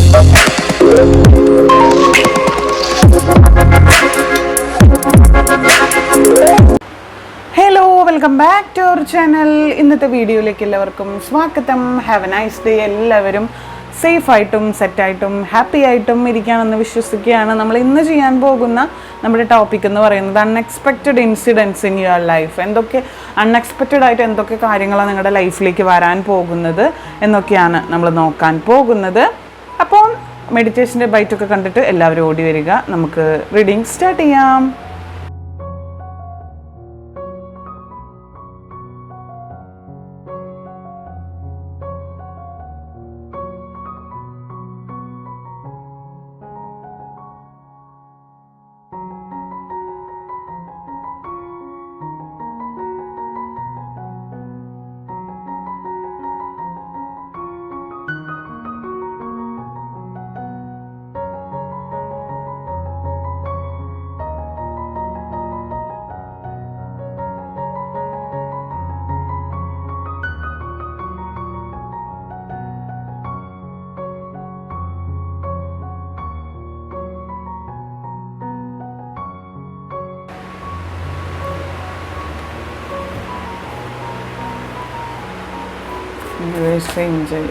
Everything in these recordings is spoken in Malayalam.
Hello, welcome back to our channel. ഇന്നത്തെ വീഡിയോയിലേക്ക് എല്ലാവർക്കും സ്വാഗതം. Have a nice day. എല്ലാവരും സേഫായിട്ടും സെറ്റായിട്ടും ഹാപ്പി ആയിട്ടും ഇരിക്കുകയാണെന്ന് വിശ്വസിക്കുകയാണ്. നമ്മൾ ഇന്ന് ചെയ്യാൻ പോകുന്ന നമ്മുടെ ടോപ്പിക് എന്ന് പറയുന്നത് unexpected incidence in your life. എന്തൊക്കെ അൺഎക്സ്പെക്റ്റഡ് ആയിട്ട് എന്തൊക്കെ കാര്യങ്ങളാണ് നിങ്ങളുടെ ലൈഫിലേക്ക് വരാൻ പോകുന്നത് എന്നൊക്കെയാണ് നമ്മൾ നോക്കാൻ പോകുന്നത്. അപ്പോൾ മെഡിറ്റേഷൻ്റെ ബൈറ്റൊക്കെ കണ്ടിട്ട് എല്ലാവരും ഓടി വരിക. നമുക്ക് റീഡിങ് സ്റ്റാർട്ട് ചെയ്യാം. Enjoy.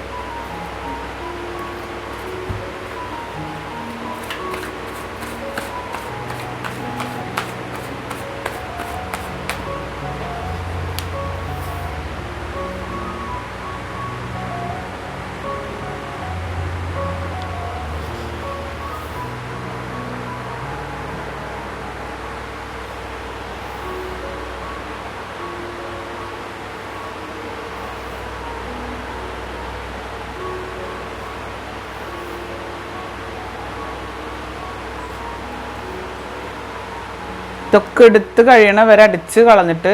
ഇതൊക്കെ എടുത്ത് കഴിയണവരെ അടിച്ച് കളഞ്ഞിട്ട്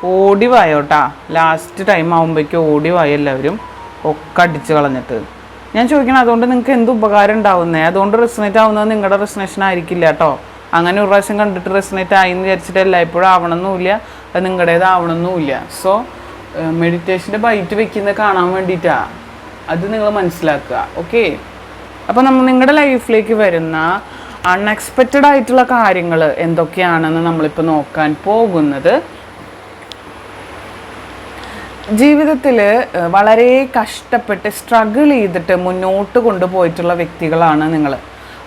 ഓടി വായോട്ടാ. ലാസ്റ്റ് ടൈം ആകുമ്പോഴേക്കും ഓടി വായ എല്ലാവരും, ഒക്കെ അടിച്ച് കളഞ്ഞിട്ട്. ഞാൻ ചോദിക്കണം, അതുകൊണ്ട് നിങ്ങൾക്ക് എന്ത് ഉപകാരം ഉണ്ടാവുന്നത്? അതുകൊണ്ട് റെസനേറ്റ് ആവുന്നത് നിങ്ങളുടെ റെസനേഷൻ ആയിരിക്കില്ല കേട്ടോ. അങ്ങനെ ഒരു പ്രാവശ്യം കണ്ടിട്ട് റെസനേറ്റ് ആയി എന്ന് വിചാരിച്ചിട്ട് എല്ലായ്പ്പോഴും ആവണമെന്നുമില്ല, അത് നിങ്ങളുടേതാവണമെന്നുമില്ല. സോ മെഡിറ്റേഷൻ്റെ ബൈറ്റ് വെക്കുന്നത് കാണാൻ വേണ്ടിയിട്ടാണ്, അത് നിങ്ങൾ മനസ്സിലാക്കുക. ഓക്കെ, അപ്പോൾ നിങ്ങളുടെ ലൈഫിലേക്ക് വരുന്ന അൺഎക്സ്പെക്റ്റഡ് ആയിട്ടുള്ള കാര്യങ്ങൾ എന്തൊക്കെയാണെന്ന് നമ്മളിപ്പോൾ നോക്കാൻ പോകുന്നത്. ജീവിതത്തിൽ വളരെ കഷ്ടപ്പെട്ട് സ്ട്രഗിൾ ചെയ്തിട്ട് മുന്നോട്ട് കൊണ്ടുപോയിട്ടുള്ള വ്യക്തികളാണ് നിങ്ങൾ.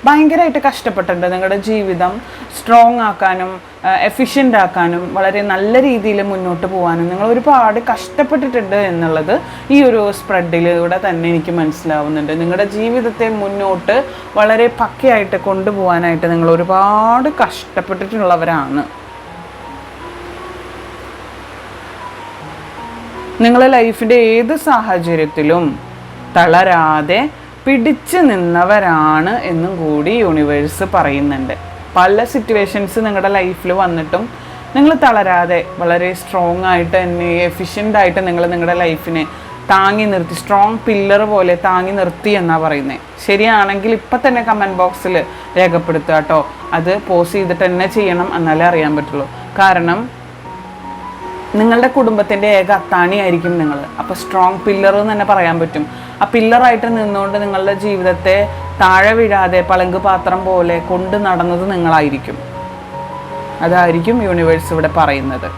ഭയങ്കരമായിട്ട് കഷ്ടപ്പെട്ടിട്ടുണ്ട് നിങ്ങളുടെ ജീവിതം സ്ട്രോങ് ആക്കാനും എഫിഷ്യൻ്റ് ആക്കാനും വളരെ നല്ല രീതിയിൽ മുന്നോട്ട് പോകാനും നിങ്ങൾ ഒരുപാട് കഷ്ടപ്പെട്ടിട്ടുണ്ട് എന്നുള്ളത് ഈ ഒരു സ്പ്രെഡിലൂടെ തന്നെ എനിക്ക് മനസ്സിലാവുന്നുണ്ട്. നിങ്ങളുടെ ജീവിതത്തെ മുന്നോട്ട് വളരെ പക്കയായിട്ട് കൊണ്ടുപോകാനായിട്ട് നിങ്ങൾ ഒരുപാട് കഷ്ടപ്പെട്ടിട്ടുള്ളവരാണ്. നിങ്ങളെ ലൈഫിൻ്റെ ഏത് സാഹചര്യത്തിലും തളരാതെ പിടിച്ചു നിന്നവരാണ് എന്നും കൂടി യൂണിവേഴ്സ് പറയുന്നുണ്ട്. പല സിറ്റുവേഷൻസ് നിങ്ങളുടെ ലൈഫിൽ വന്നിട്ടും നിങ്ങൾ തളരാതെ വളരെ സ്ട്രോങ് ആയിട്ട് തന്നെ എഫിഷ്യൻ്റായിട്ട് നിങ്ങൾ നിങ്ങളുടെ ലൈഫിനെ താങ്ങി നിർത്തി, സ്ട്രോങ് പില്ലർ പോലെ താങ്ങി നിർത്തി എന്നാണ് പറയുന്നത്. ശരിയാണെങ്കിൽ ഇപ്പം തന്നെ കമൻറ്റ് ബോക്സിൽ രേഖപ്പെടുത്തുക കേട്ടോ. അത് പോസ്റ്റ് ചെയ്തിട്ട് തന്നെ ചെയ്യണം, എന്നാലേ അറിയാൻ പറ്റുള്ളൂ. കാരണം നിങ്ങളുടെ കുടുംബത്തിൻ്റെ ഏക അത്താണിയായിരിക്കും നിങ്ങൾ. അപ്പോൾ സ്ട്രോങ് പില്ലർ എന്ന് തന്നെ പറയാൻ പറ്റും. ആ പില്ലറായിട്ട് നിന്നുകൊണ്ട് നിങ്ങളുടെ ജീവിതത്തെ താഴെ വീഴാതെ പളങ്ക് പാത്രം പോലെ കൊണ്ട് നടന്നത് നിങ്ങളായിരിക്കും. അതായിരിക്കും യൂണിവേഴ്സ് ഇവിടെ പറയുന്നത്.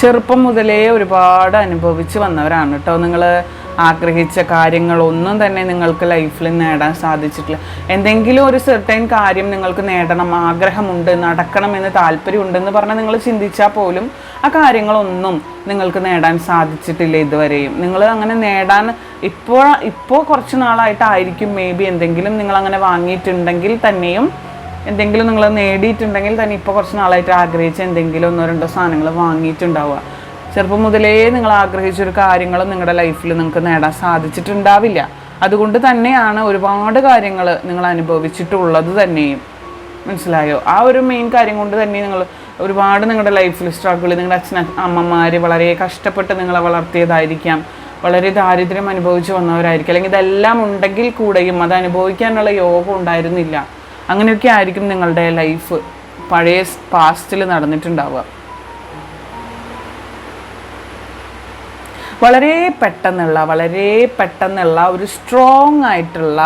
ചെറുപ്പം മുതലേ ഒരുപാട് അനുഭവിച്ച് വന്നവരാണ് കേട്ടോ നിങ്ങൾ. ആഗ്രഹിച്ച കാര്യങ്ങളൊന്നും തന്നെ നിങ്ങൾക്ക് ലൈഫിൽ നേടാൻ സാധിച്ചിട്ടില്ല. എന്തെങ്കിലും ഒരു സെർട്ടൈൻ കാര്യം നിങ്ങൾക്ക് നേടണം, ആഗ്രഹമുണ്ട്, നടക്കണമെന്ന് താല്പര്യമുണ്ടെന്ന് പറഞ്ഞാൽ നിങ്ങൾ ചിന്തിച്ചാൽ പോലും ആ കാര്യങ്ങളൊന്നും നിങ്ങൾക്ക് നേടാൻ സാധിച്ചിട്ടില്ല ഇതുവരെയും. നിങ്ങൾ അങ്ങനെ നേടാൻ ഇപ്പോൾ കുറച്ച് നാളായിട്ടായിരിക്കും മേ ബി എന്തെങ്കിലും നിങ്ങളങ്ങനെ വാങ്ങിയിട്ടുണ്ടെങ്കിൽ തന്നെയും, എന്തെങ്കിലും നിങ്ങൾ നേടിയിട്ടുണ്ടെങ്കിൽ തന്നെ ഇപ്പോൾ കുറച്ച് നാളായിട്ട് ആഗ്രഹിച്ച എന്തെങ്കിലും ഒന്നോ രണ്ടോ സാധനങ്ങൾ വാങ്ങിയിട്ടുണ്ടാവുക. ചെറുപ്പം മുതലേ നിങ്ങൾ ആഗ്രഹിച്ചൊരു കാര്യങ്ങളും നിങ്ങളുടെ ലൈഫിൽ നിങ്ങൾക്ക് നേടാൻ സാധിച്ചിട്ടുണ്ടാവില്ല. അതുകൊണ്ട് തന്നെയാണ് ഒരുപാട് കാര്യങ്ങൾ നിങ്ങൾ അനുഭവിച്ചിട്ടുള്ളത് തന്നെയും. മനസ്സിലായോ? ആ ഒരു മെയിൻ കാര്യം കൊണ്ട് തന്നെ നിങ്ങൾ ഒരുപാട് നിങ്ങളുടെ ലൈഫിൽ സ്ട്രഗിൾ, നിങ്ങളുടെ അമ്മമാർ വളരെ കഷ്ടപ്പെട്ട് നിങ്ങളെ വളർത്തിയതായിരിക്കാം, വളരെ ദാരിദ്ര്യം അനുഭവിച്ച് വന്നവരായിരിക്കും, അല്ലെങ്കിൽ ഇതെല്ലാം ഉണ്ടെങ്കിൽ കൂടെയും അത് അനുഭവിക്കാനുള്ള യോഗം ഉണ്ടായിരുന്നില്ല. അങ്ങനെയൊക്കെ ആയിരിക്കും നിങ്ങളുടെ ലൈഫ് പഴയ പാസ്റ്റിൽ നടന്നിട്ടുണ്ടാവുക. വളരെ പെട്ടെന്നുള്ള ഒരു സ്ട്രോങ് ആയിട്ടുള്ള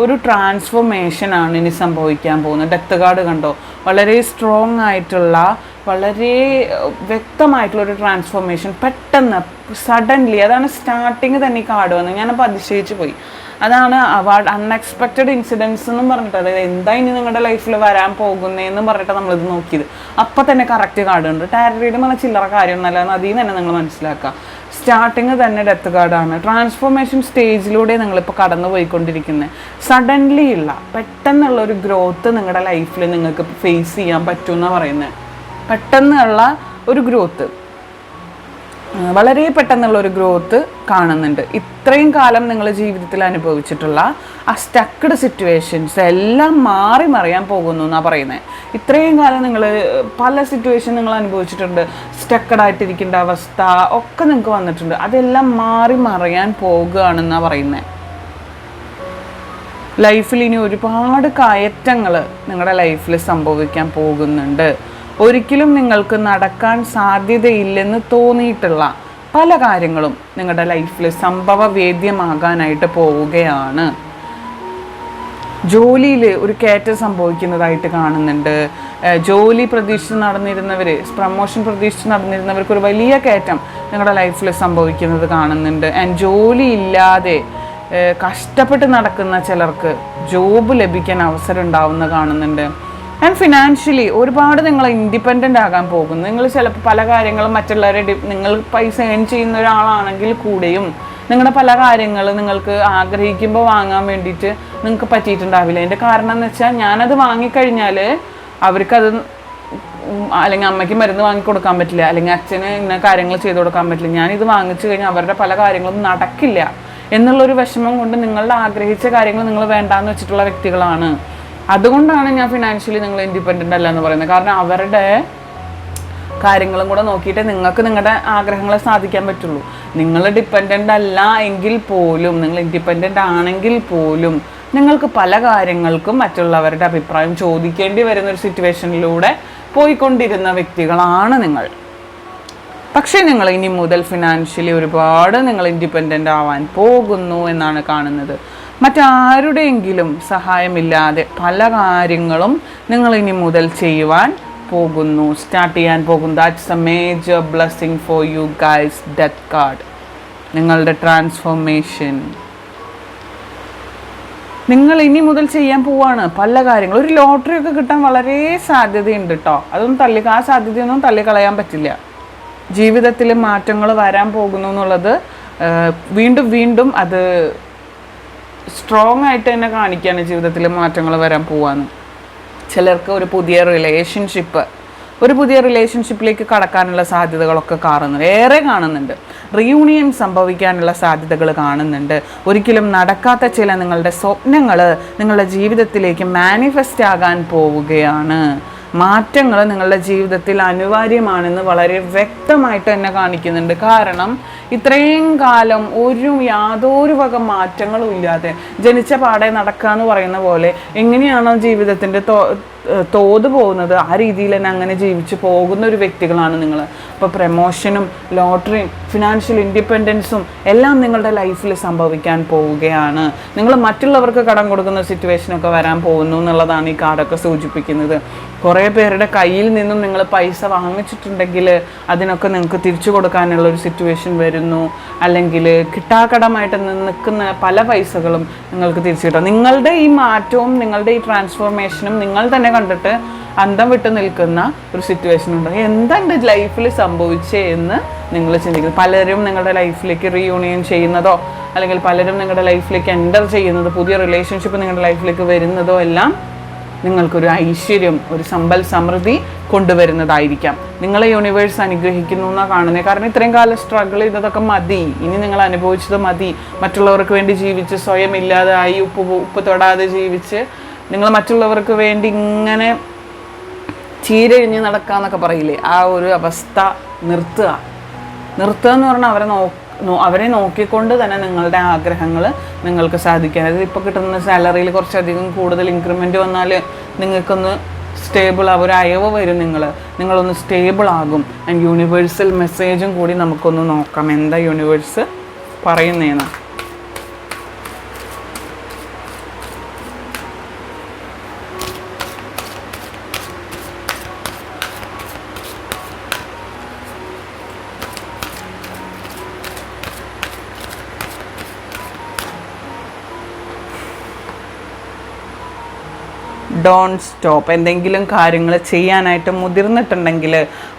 ഒരു ട്രാൻസ്ഫോർമേഷനാണ് ഇനി സംഭവിക്കാൻ പോകുന്നത്. ഡെത്ത് കാർഡ് കണ്ടോ, വളരെ സ്ട്രോങ് ആയിട്ടുള്ള വളരെ വ്യക്തമായിട്ടുള്ളൊരു ട്രാൻസ്ഫോർമേഷൻ പെട്ടെന്ന് സഡൻലി. അതാണ് സ്റ്റാർട്ടിങ് തന്നെ ഈ കാർഡ് വന്നത്. ഞാനപ്പോൾ അതിശയിച്ചു പോയി. അതാണ് അൺഎക്സ്പെക്റ്റഡ് ഇൻസിഡൻസ് എന്നും പറഞ്ഞിട്ട്, അതായത് എന്താ ഇനി നിങ്ങളുടെ ലൈഫിൽ വരാൻ പോകുന്നതെന്നും പറഞ്ഞിട്ട് നമ്മളിത് നോക്കിയത്. അപ്പം തന്നെ കറക്റ്റ് കാർഡ് ഉണ്ട്. ടാരോ റീഡിംഗ് പറഞ്ഞാൽ ചില്ലറ കാര്യമൊന്നുമല്ല എന്ന് അതിൽ നിന്ന് തന്നെ നിങ്ങൾ മനസ്സിലാക്കുക. സ്റ്റാർട്ടിങ് തന്നെ ഡെത്ത് കാർഡാണ്. ട്രാൻസ്ഫോർമേഷൻ സ്റ്റേജിലൂടെ നിങ്ങളിപ്പോൾ കടന്നു പോയിക്കൊണ്ടിരിക്കുന്നത്. സഡൻലി ഉള്ള പെട്ടെന്നുള്ള ഒരു ഗ്രോത്ത് നിങ്ങളുടെ ലൈഫിൽ നിങ്ങൾക്ക് ഫേസ് ചെയ്യാൻ പറ്റുമെന്നാണ് പറയുന്നത്. പെട്ടെന്നുള്ള ഒരു ഗ്രോത്ത്, വളരെ പെട്ടെന്നുള്ള ഒരു ഗ്രോത്ത് കാണുന്നുണ്ട്. ഇത്രയും കാലം നിങ്ങൾ ജീവിതത്തിൽ അനുഭവിച്ചിട്ടുള്ള ആ സ്റ്റക്കഡ് സിറ്റുവേഷൻസ് എല്ലാം മാറി മറിയാൻ പോകുന്നു എന്നാണ് പറയുന്നത്. ഇത്രയും കാലം നിങ്ങൾ പല സിറ്റുവേഷൻ നിങ്ങൾ അനുഭവിച്ചിട്ടുണ്ട്. സ്റ്റക്കഡായിട്ടിരിക്കേണ്ട അവസ്ഥ ഒക്കെ നിങ്ങൾക്ക് വന്നിട്ടുണ്ട്. അതെല്ലാം മാറി മറിയാൻ പോകുകയാണെന്നാണ് പറയുന്നത്. ലൈഫിൽ ഇനി ഒരുപാട് കയറ്റങ്ങൾ നിങ്ങളുടെ ലൈഫിൽ സംഭവിക്കാൻ പോകുന്നുണ്ട്. ഒരിക്കലും നിങ്ങൾക്ക് നടക്കാൻ സാധ്യതയില്ലെന്ന് തോന്നിയിട്ടുള്ള പല കാര്യങ്ങളും നിങ്ങളുടെ ലൈഫിൽ സംഭവവേദ്യമാകാനായിട്ട് പോവുകയാണ്. ജോലിയിൽ ഒരു കയറ്റം സംഭവിക്കുന്നതായിട്ട് കാണുന്നുണ്ട്. ജോലി പ്രതീക്ഷിച്ച് നടന്നിരുന്നവർ, പ്രമോഷൻ പ്രതീക്ഷിച്ച് നടന്നിരുന്നവർക്ക് ഒരു വലിയ കയറ്റം നിങ്ങളുടെ ലൈഫിൽ സംഭവിക്കുന്നത് കാണുന്നുണ്ട്. ആൻഡ് ജോലി ഇല്ലാതെ കഷ്ടപ്പെട്ട് നടക്കുന്ന ചിലർക്ക് ജോബ് ലഭിക്കാൻ അവസരം ഉണ്ടാവുന്ന കാണുന്നുണ്ട്. ആൻഡ് ഫിനാൻഷ്യലി ഒരുപാട് നിങ്ങൾ ഇൻഡിപെൻഡൻ്റ് ആകാൻ പോകുന്നു. നിങ്ങൾ ചിലപ്പോൾ പല കാര്യങ്ങളും മറ്റുള്ളവരെ നിങ്ങൾ പൈസ ഏൺ ചെയ്യുന്ന ഒരാളാണെങ്കിൽ കൂടെയും നിങ്ങളുടെ പല കാര്യങ്ങൾ നിങ്ങൾക്ക് ആഗ്രഹിക്കുമ്പോൾ വാങ്ങാൻ വേണ്ടിയിട്ട് നിങ്ങൾക്ക് പറ്റിയിട്ടുണ്ടാവില്ല. അതിൻ്റെ കാരണം എന്ന് വെച്ചാൽ, ഞാനത് വാങ്ങിക്കഴിഞ്ഞാൽ അവർക്കത്, അല്ലെങ്കിൽ അമ്മയ്ക്ക് മരുന്ന് വാങ്ങിക്കൊടുക്കാൻ പറ്റില്ല, അല്ലെങ്കിൽ അച്ഛന് ഇന്ന കാര്യങ്ങൾ ചെയ്തു കൊടുക്കാൻ പറ്റില്ല, ഞാനിത് വാങ്ങിച്ചു കഴിഞ്ഞാൽ അവരുടെ പല കാര്യങ്ങളും നടക്കില്ല എന്നുള്ളൊരു വിഷമം കൊണ്ട് നിങ്ങളുടെ ആഗ്രഹിച്ച കാര്യങ്ങൾ നിങ്ങൾ വേണ്ടാന്ന് വെച്ചിട്ടുള്ള വ്യക്തികളാണ്. അതുകൊണ്ടാണ് ഞാൻ ഫിനാൻഷ്യലി നിങ്ങൾ ഇൻഡിപെൻഡൻ്റ് അല്ല എന്ന് പറയുന്നത്. കാരണം അവരുടെ കാര്യങ്ങളും കൂടെ നോക്കിയിട്ട് നിങ്ങൾക്ക് നിങ്ങളുടെ ആഗ്രഹങ്ങളെ സാധിക്കാൻ പറ്റുള്ളൂ. നിങ്ങൾ ഡിപ്പെൻഡൻ്റ് അല്ല എങ്കിൽ പോലും, നിങ്ങൾ ഇൻഡിപെൻഡൻ്റ് ആണെങ്കിൽ പോലും നിങ്ങൾക്ക് പല കാര്യങ്ങൾക്കും മറ്റുള്ളവരുടെ അഭിപ്രായം ചോദിക്കേണ്ടി വരുന്ന ഒരു സിറ്റുവേഷനിലൂടെ പോയിക്കൊണ്ടിരുന്ന വ്യക്തികളാണ് നിങ്ങൾ. പക്ഷേ നിങ്ങൾ ഇനി മുതൽ ഫിനാൻഷ്യലി ഒരുപാട് നിങ്ങൾ ഇൻഡിപെൻഡൻ്റ് ആവാൻ പോകുന്നു എന്നാണ് കാണുന്നത്. മറ്റാരുടെയെങ്കിലും സഹായമില്ലാതെ പല കാര്യങ്ങളും നിങ്ങൾ ഇനി മുതൽ ചെയ്യുവാൻ പോകുന്നു, സ്റ്റാർട്ട് ചെയ്യാൻ പോകുന്നു. That's A major blessing for you guys. Death card, നിങ്ങളുടെ ട്രാൻസ്ഫോർമേഷൻ നിങ്ങൾ ഇനി മുതൽ ചെയ്യാൻ പോവാണ്. പല കാര്യങ്ങൾ, ഒരു ലോട്ടറി ഒക്കെ കിട്ടാൻ വളരെ സാധ്യതയുണ്ട് കേട്ടോ. അതൊന്നും ആ സാധ്യതയൊന്നും തള്ളിക്കളയാൻ പറ്റില്ല. ജീവിതത്തിൽ മാറ്റങ്ങൾ വരാൻ പോകുന്നു എന്നുള്ളത് വീണ്ടും വീണ്ടും അത് സ്ട്രോങ് ആയിട്ട് തന്നെ കാണിക്കുകയാണ്. ജീവിതത്തിൽ മാറ്റങ്ങൾ വരാൻ പോവാന്ന്. ചിലർക്ക് ഒരു പുതിയ റിലേഷൻഷിപ്പിലേക്ക് കടക്കാനുള്ള സാധ്യതകളൊക്കെ ഏറെ കാണുന്നുണ്ട്. റീയൂണിയൻ സംഭവിക്കാനുള്ള സാധ്യതകൾ കാണുന്നുണ്ട്. ഒരിക്കലും നടക്കാത്ത ചില നിങ്ങളുടെ സ്വപ്നങ്ങൾ നിങ്ങളുടെ ജീവിതത്തിലേക്ക് മാനിഫെസ്റ്റ് ആകാൻ പോവുകയാണ്. മാറ്റങ്ങൾ നിങ്ങളുടെ ജീവിതത്തിൽ അനിവാര്യമാണെന്ന് വളരെ വ്യക്തമായിട്ട് തന്നെ കാണിക്കുന്നുണ്ട്. കാരണം ഇത്രയും കാലം യാതൊരു വക മാറ്റങ്ങളും ഇല്ലാതെ ജനിച്ച പാടെ നടക്കുക എന്ന് പറയുന്ന പോലെ എങ്ങനെയാണോ ജീവിതത്തിൻ്റെ തോത് പോകുന്നത് ആ രീതിയിൽ തന്നെ അങ്ങനെ ജീവിച്ച് പോകുന്ന ഒരു വ്യക്തികളാണ് നിങ്ങൾ. അപ്പോൾ പ്രമോഷനും ലോട്ടറിയും ഫിനാൻഷ്യൽ ഇൻഡിപെൻഡൻസും എല്ലാം നിങ്ങളുടെ ലൈഫിൽ സംഭവിക്കാൻ പോവുകയാണ്. നിങ്ങൾ മറ്റുള്ളവർക്ക് കടം കൊടുക്കുന്ന സിറ്റുവേഷനൊക്കെ വരാൻ പോകുന്നു എന്നുള്ളതാണ് ഈ കാർഡൊക്കെ സൂചിപ്പിക്കുന്നത്. കുറേ പേരുടെ കയ്യിൽ നിന്നും നിങ്ങൾ പൈസ വാങ്ങിച്ചിട്ടുണ്ടെങ്കിൽ അതിനൊക്കെ നിങ്ങൾക്ക് തിരിച്ചു കൊടുക്കാനുള്ളൊരു സിറ്റുവേഷൻ വരുന്നു. അല്ലെങ്കിൽ കിട്ടാക്കടമായിട്ട് നിൽക്കുന്ന പല പൈസകളും നിങ്ങൾക്ക് തിരിച്ചു കിട്ടും. നിങ്ങളുടെ ഈ മാറ്റവും നിങ്ങളുടെ ഈ ട്രാൻസ്ഫോർമേഷനും നിങ്ങൾ തന്നെ കണ്ടിട്ട് അന്തം വിട്ട് നിൽക്കുന്ന ഒരു സിറ്റുവേഷൻ ഉണ്ട്. എന്താ എൻ്റെ ലൈഫിൽ സംഭവിച്ചേ എന്ന് നിങ്ങൾ ചിന്തിക്കുന്നത്. പലരും നിങ്ങളുടെ ലൈഫിലേക്ക് റീയൂണിയൻ ചെയ്യുന്നതോ അല്ലെങ്കിൽ പലരും നിങ്ങളുടെ ലൈഫിലേക്ക് എൻ്റർ ചെയ്യുന്നത്, പുതിയ റിലേഷൻഷിപ്പ് നിങ്ങളുടെ ലൈഫിലേക്ക് വരുന്നതോ എല്ലാം നിങ്ങൾക്കൊരു ഐശ്വര്യം, ഒരു സമ്പൽ സമൃദ്ധി കൊണ്ടുവരുന്നതായിരിക്കാം. നിങ്ങളെ യൂണിവേഴ്സ് അനുഗ്രഹിക്കുന്നു എന്നാണ് കാണുന്നത്. കാരണം ഇത്രയും കാലം സ്ട്രഗിൾ ചെയ്തതൊക്കെ മതി, ഇനി നിങ്ങൾ അനുഭവിച്ചത് മതി. മറ്റുള്ളവർക്ക് വേണ്ടി ജീവിച്ച് സ്വയം ഇല്ലാതായി ഉപ്പ് തൊടാതെ ജീവിച്ച് നിങ്ങൾ മറ്റുള്ളവർക്ക് വേണ്ടി ഇങ്ങനെ ചീരഴിഞ്ഞ് നടക്കാന്നൊക്കെ പറയില്ലേ, ആ ഒരു അവസ്ഥ നിർത്തുക എന്ന് പറഞ്ഞാൽ അവരെ നോക്കിക്കൊണ്ട് തന്നെ നിങ്ങളുടെ ആഗ്രഹങ്ങൾ നിങ്ങൾക്ക് സാധിക്കാൻ. അതായത് ഇപ്പോൾ കിട്ടുന്ന സാലറിയിൽ കുറച്ചധികം കൂടുതൽ ഇൻക്രിമെൻ്റ് വന്നാൽ നിങ്ങൾക്കൊന്ന് സ്റ്റേബിൾ ആവും, ഒരു അയവ് വരും, നിങ്ങളൊന്ന് സ്റ്റേബിൾ ആകും. ആൻഡ് യൂണിവേഴ്സൽ മെസ്സേജും കൂടി നമുക്കൊന്ന് നോക്കാം എന്താ യൂണിവേഴ്സ് പറയുന്നതെന്ന്. Don't stop. എന്തെങ്കിലും കാര്യങ്ങൾ ചെയ്യാനായിട്ട് മുതിർന്നിട്ടുണ്ടെങ്കിൽ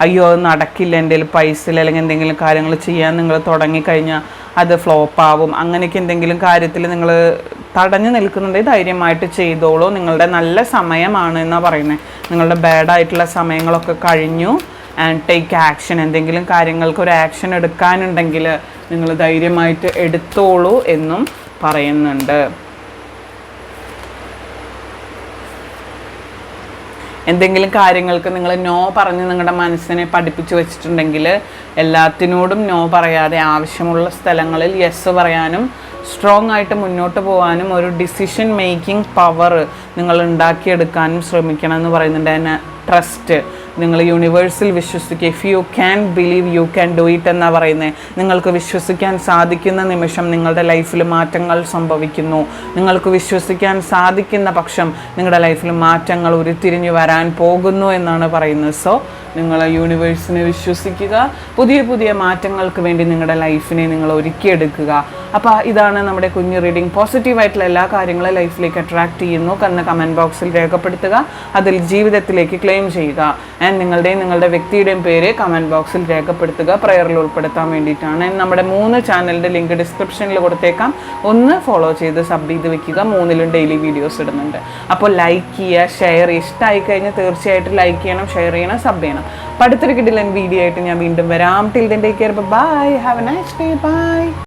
അയ്യോ അത് നടക്കില്ല, എൻ്റെ കയ്യിൽ പൈസ ഇല്ല, അല്ലെങ്കിൽ എന്തെങ്കിലും കാര്യങ്ങൾ ചെയ്യാൻ നിങ്ങൾ തുടങ്ങിക്കഴിഞ്ഞാൽ അത് ഫ്ലോപ്പ് ആവും, അങ്ങനെയൊക്കെ എന്തെങ്കിലും കാര്യത്തിൽ നിങ്ങൾ തടഞ്ഞു നിൽക്കുന്നുണ്ടെങ്കിൽ ധൈര്യമായിട്ട് ചെയ്തോളൂ. നിങ്ങളുടെ നല്ല സമയമാണ് എന്നാണ് പറയുന്നത്. നിങ്ങളുടെ ബാഡായിട്ടുള്ള സമയങ്ങളൊക്കെ കഴിഞ്ഞു. And take action. എന്തെങ്കിലും കാര്യങ്ങൾക്ക് ഒരു ആക്ഷൻ എടുക്കാനുണ്ടെങ്കിൽ നിങ്ങൾ ധൈര്യമായിട്ട് എടുത്തോളൂ എന്നും പറയുന്നുണ്ട്. എന്തെങ്കിലും കാര്യങ്ങൾക്ക് നിങ്ങൾ നോ പറഞ്ഞ് നിങ്ങളുടെ മനസ്സിനെ പഠിപ്പിച്ച് വെച്ചിട്ടുണ്ടെങ്കിൽ എല്ലാത്തിനോടും നോ പറയാതെ ആവശ്യമുള്ള സ്ഥലങ്ങളിൽ യെസ് പറയാനും സ്ട്രോങ് ആയിട്ട് മുന്നോട്ട് പോകാനും ഒരു ഡിസിഷൻ മേക്കിംഗ് പവർ നിങ്ങൾ ഉണ്ടാക്കിയെടുക്കാനും ശ്രമിക്കണം എന്ന് പറയുന്നുണ്ട്. അതിന് ട്രസ്റ്റ്, നിങ്ങൾ യൂണിവേഴ്സിൽ വിശ്വസിക്കുക. If you can believe you can do it എന്നാണ് പറയുന്നത്. നിങ്ങൾക്ക് വിശ്വസിക്കാൻ സാധിക്കുന്ന നിമിഷം നിങ്ങളുടെ ലൈഫിൽ മാറ്റങ്ങൾ സംഭവിക്കുന്നു. നിങ്ങൾക്ക് വിശ്വസിക്കാൻ സാധിക്കുന്ന പക്ഷം നിങ്ങളുടെ ലൈഫിൽ മാറ്റങ്ങൾ ഉരുത്തിരിഞ്ഞു വരാൻ പോകുന്നു എന്നാണ് പറയുന്നത്. സോ നിങ്ങൾ യൂണിവേഴ്സിനെ വിശ്വസിക്കുക. പുതിയ പുതിയ മാറ്റങ്ങൾക്ക് വേണ്ടി നിങ്ങളുടെ ലൈഫിനെ നിങ്ങൾ ഒരുക്കിയെടുക്കുക. അപ്പോൾ ഇതാണ് നമ്മുടെ കുഞ്ഞു റീഡിങ്. പോസിറ്റീവായിട്ടുള്ള എല്ലാ കാര്യങ്ങളും ലൈഫിലേക്ക് അട്രാക്റ്റ് ചെയ്യുന്നു എന്ന് കമൻറ്റ് ബോക്സിൽ രേഖപ്പെടുത്തുക. അതിൽ ജീവിതത്തിലേക്ക് ക്ലെയിം ചെയ്യുക. ആൻഡ് നിങ്ങളുടെ വ്യക്തിയുടെയും പേര് കമൻറ്റ് ബോക്സിൽ രേഖപ്പെടുത്തുക. പ്രയറിൽ ഉൾപ്പെടുത്താൻ വേണ്ടിയിട്ടാണ്. നമ്മുടെ 3 ചാനലിൻ്റെ ലിങ്ക് ഡിസ്ക്രിപ്ഷനിൽ കൊടുത്തേക്കാം. ഒന്ന് ഫോളോ ചെയ്ത് സബ് ചെയ്ത് വെക്കുക. 3ലും ഡെയിലി വീഡിയോസ് ഇടുന്നുണ്ട്. അപ്പോൾ ലൈക്ക് ചെയ്യുക, ഷെയർ ചെയ്യുക. ഇഷ്ടമായി കഴിഞ്ഞാൽ തീർച്ചയായിട്ടും ലൈക്ക് ചെയ്യണം, ഷെയർ ചെയ്യണം, സബ് ചെയ്യണം. അടുത്തൊരു കിടിലൻ വീഡിയോ ആയിട്ട് ഞാൻ വീണ്ടും വരാം. Till then take care. Bye. Have a nice day. By.